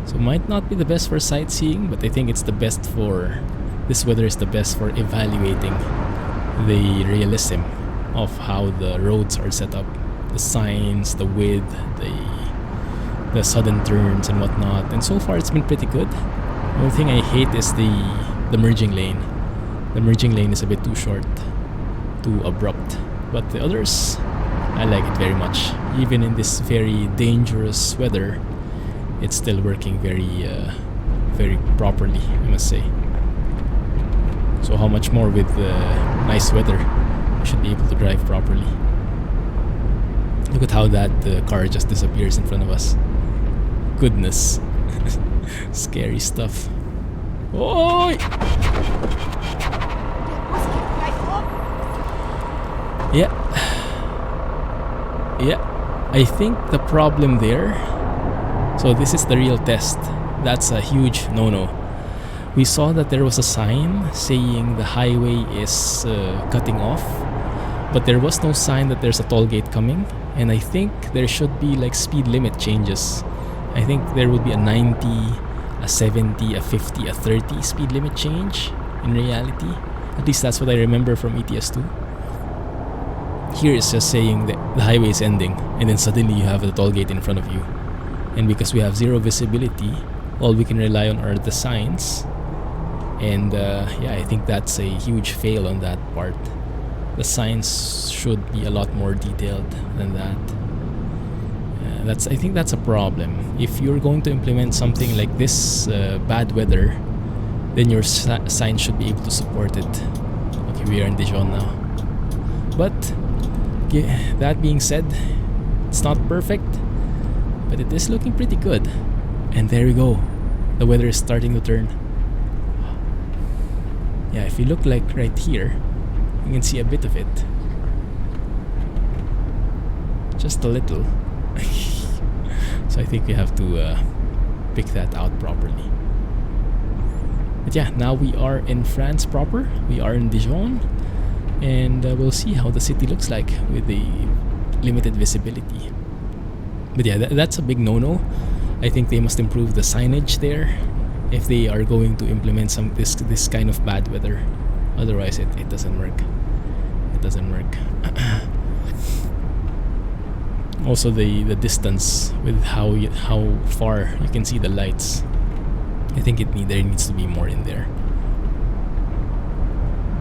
So might not be the best for sightseeing, but I think it's the best for... This weather is the best for evaluating the realism of how the roads are set up. The signs, the width, the sudden turns and whatnot. And so far it's been pretty good. The only thing I hate is the merging lane. The merging lane is a bit too short, too abrupt. But the others, I like it very much. Even in this very dangerous weather, it's still working very properly, I must say. So how much more with nice weather, you should be able to drive properly. Look at how that car just disappears in front of us. Goodness. Scary stuff. Oi! Yeah. Yeah. I think the problem there... So this is the real test. That's a huge no-no. We saw that there was a sign saying the highway is cutting off, but there was no sign that there's a toll gate coming. And I think there should be like speed limit changes. I think there would be a 90, a 70, a 50, a 30 speed limit change in reality. At least that's what I remember from ETS2. Here it's just saying that the highway is ending, and then suddenly you have the toll gate in front of you. And because we have zero visibility, all we can rely on are the signs. And yeah, I think that's a huge fail on that part. The signs should be a lot more detailed than that. I think that's a problem. If you're going to implement something like this bad weather, then your sign should be able to support it. Okay, we are in Dijon now. But that being said, it's not perfect, but it is looking pretty good. And there we go. The weather is starting to turn. Yeah, if you look like right here, you can see a bit of it. Just a little. So I think we have to pick that out properly. But yeah, now we are in France proper. We are in Dijon. And we'll see how the city looks like with the limited visibility. But yeah, that's a big no-no. I think they must improve the signage there if they are going to implement this kind of bad weather. Otherwise it doesn't work. It doesn't work. Also the distance with how far you can see the lights. I think there needs to be more in there.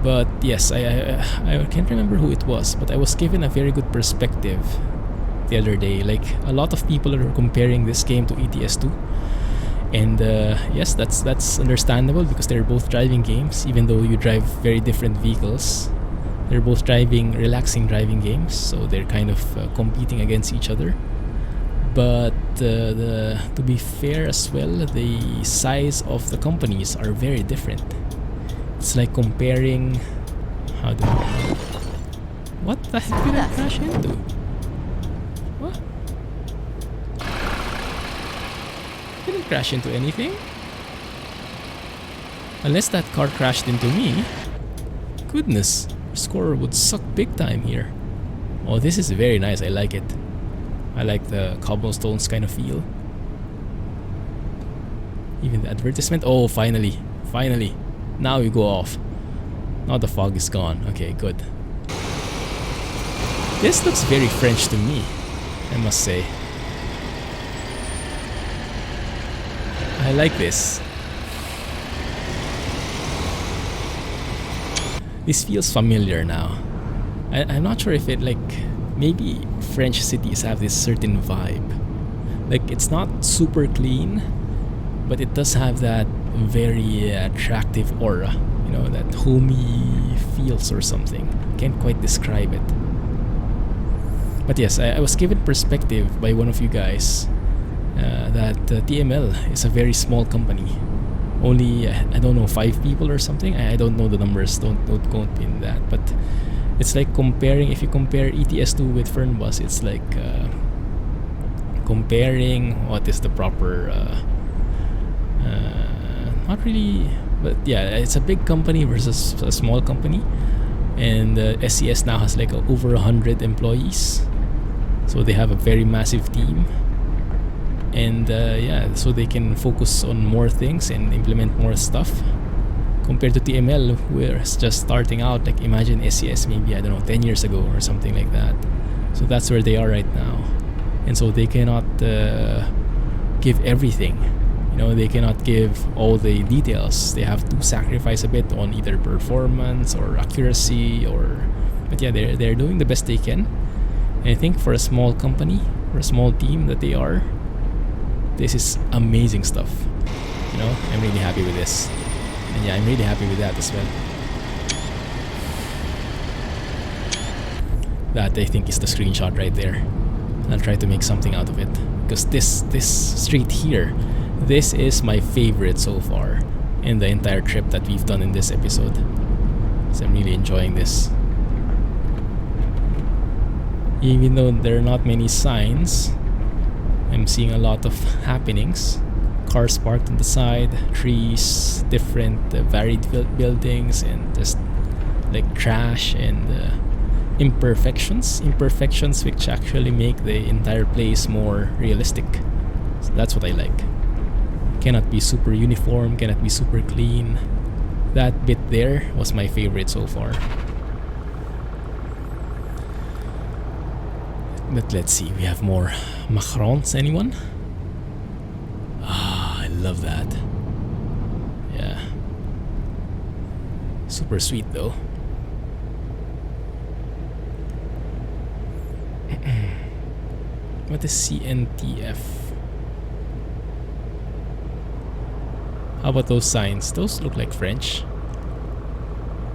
But yes, I can't remember who it was, but I was given a very good perspective the other day. Like, a lot of people are comparing this game to ETS2, and yes, that's understandable because they're both driving games. Even though you drive very different vehicles, they're both relaxing driving games, so they're kind of competing against each other. But to be fair as well, the size of the companies are very different. It's like comparing... What the heck did I crash into? What? Didn't crash into anything? Unless that car crashed into me. Goodness, score would suck big time here. Oh, this is very nice. I like it. I like the cobblestones kind of feel. Even the advertisement. Oh, finally. Finally. Now you go off. Now the fog is gone. Okay, good. This looks very French to me, I must say. I like this. This feels familiar now. I'm not sure if it, like, maybe French cities have this certain vibe. Like, it's not super clean, but it does have that very attractive aura, you know, that homey feels or something. Can't quite describe it. But yes, I was given perspective by one of you guys that TML is a very small company. Only, I don't know, 5 people or something. I don't know the numbers, don't quote me in that. But it's like comparing, if you compare ETS2 with Fernbus, it's like comparing, what is the proper Not really, but yeah, it's a big company versus a small company. And SES now has like over 100 employees, so they have a very massive team. And yeah, so they can focus on more things and implement more stuff compared to TML, where it's just starting out. Like imagine SES maybe, I don't know, 10 years ago or something like that. So that's where they are right now. And so they cannot give everything. You know, they cannot give all the details. They have to sacrifice a bit on either performance or accuracy, but yeah, they're doing the best they can. And I think for a small company or a small team that they are, this is amazing stuff. You know, I'm really happy with this. And yeah, I'm really happy with that as well. That I think is the screenshot right there. I'll try to make something out of it, because this street here, this is my favorite so far in the entire trip that we've done in this episode. So I'm really enjoying this. Even though there are not many signs, I'm seeing a lot of happenings. Cars parked on the side, trees, different varied buildings, and just like trash and imperfections which actually make the entire place more realistic. So that's what I like. Cannot be super uniform, cannot be super clean. That bit there was my favorite so far. But let's see, we have more macarons. Anyone? Ah, I love that. Yeah. Super sweet though. What is CNTF? How about those signs? Those look like French.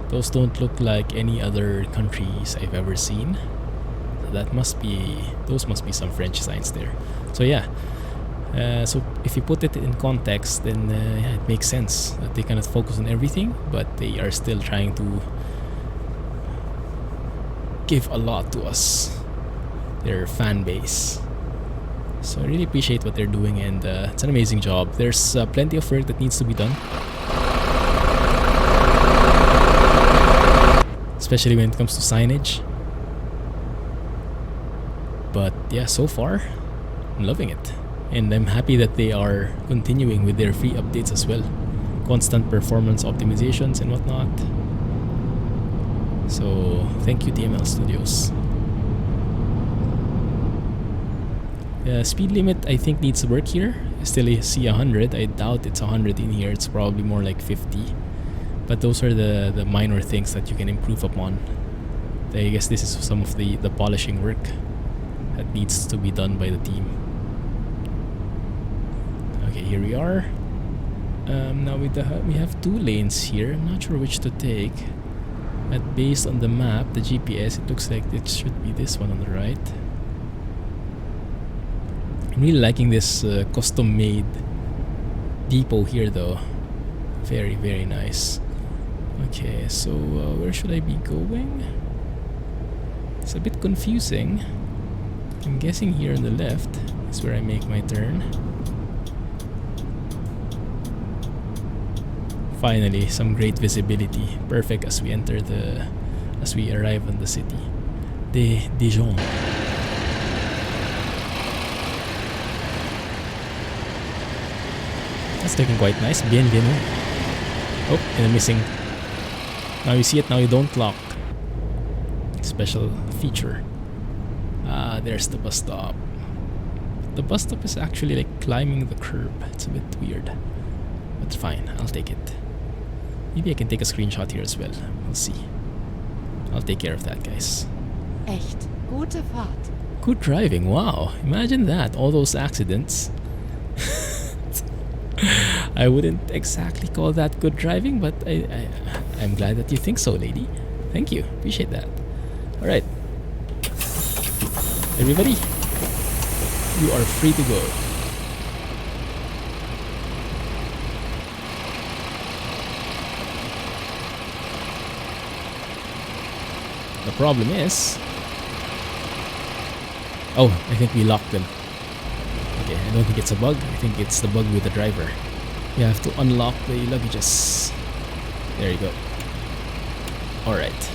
Those don't look like any other countries I've ever seen. Those must be some French signs there. So yeah, so if you put it in context, then yeah, it makes sense that they cannot focus on everything, but they are still trying to give a lot to us, their fan base. So I really appreciate what they're doing, and it's an amazing job. There's plenty of work that needs to be done, especially when it comes to signage. But yeah, so far I'm loving it, and I'm happy that they are continuing with their free updates as well, constant performance optimizations and whatnot. So thank you, TML Studios. Speed limit I think needs work here. I still see 100. I doubt it's 100 in here. It's probably more like 50. But those are the minor things that you can improve upon. I guess this is some of the polishing work that needs to be done by the team. Okay, here we are. Now we have 2 lanes here. I'm not sure which to take, but based on the map, the GPS, it looks like it should be this one on the right. I'm really liking this custom-made depot here though. Very, very nice. Okay, so where should I be going? It's a bit confusing. I'm guessing here on the left is where I make my turn. Finally, some great visibility. Perfect as we arrive in the city. Dijon. That's looking quite nice. Bienvenue. Oh, and I'm missing. Now you see it, now you don't lock. Special feature. There's the bus stop. The bus stop is actually like climbing the curb. It's a bit weird. But fine, I'll take it. Maybe I can take a screenshot here as well. We'll see. I'll take care of that, guys. Echt gute Fahrt. Good driving, wow. Imagine that, all those accidents. I wouldn't exactly call that good driving, but I'm glad that you think so, lady. Thank you, appreciate that. Alright. Everybody, you are free to go. The problem is... Oh, I think we locked them. Okay, I don't think it's a bug. I think it's the bug with the driver. You have to unlock the luggages. There you go. Alright.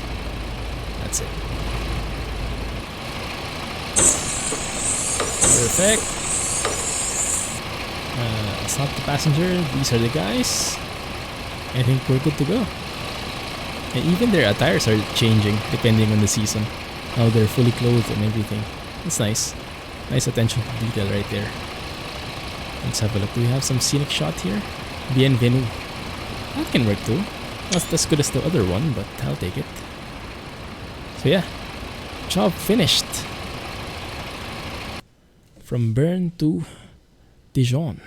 That's it. Perfect. It's not the passenger. These are the guys. I think we're good to go. And even their attires are changing depending on the season. How they're fully clothed and everything. It's nice. Nice attention to detail right there. Let's have a look. Do we have some scenic shot here? Bienvenue. That can work too. Not as good as the other one, but I'll take it. So yeah. Job finished. From Bern to Dijon.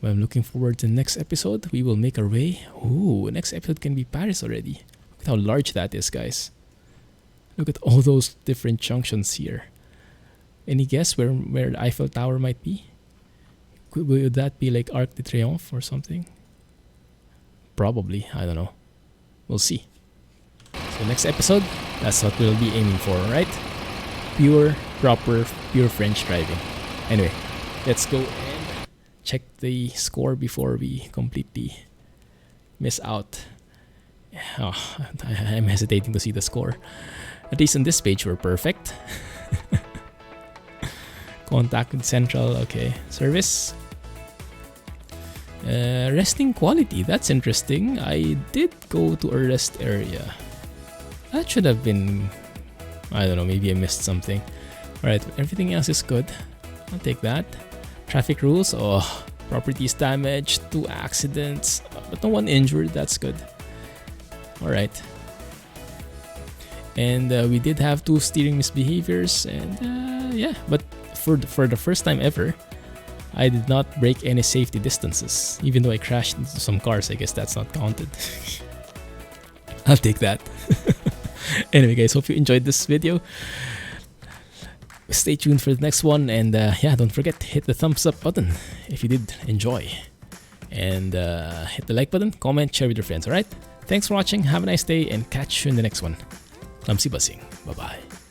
Well, I'm looking forward to the next episode. We will make our way. Ooh, next episode can be Paris already. Look at how large that is, guys. Look at all those different junctions here. Any guess where the Eiffel Tower might be? Would that be like Arc de Triomphe or something? Probably. I don't know. We'll see. So next episode, that's what we'll be aiming for, right? Pure, proper, pure French driving. Anyway, let's go and check the score before we completely miss out. Oh, I'm hesitating to see the score. At least on this page, we're perfect. Contact with Central, okay. Service. Resting quality, that's interesting. I did go to a rest area. That should have been... I don't know, maybe I missed something. Alright, everything else is good. I'll take that. Traffic rules, oh, properties damaged, 2 accidents, but no one injured, that's good. Alright. And we did have 2 steering misbehaviors, and yeah, but for the first time ever, I did not break any safety distances. Even though I crashed into some cars, I guess that's not counted. I'll take that. Anyway guys, hope you enjoyed this video. Stay tuned for the next one, and yeah, don't forget to hit the thumbs up button if you did enjoy. And hit the like button, comment, share with your friends, alright? Thanks for watching, have a nice day, and catch you in the next one. Clumsy buzzing. Bye-bye.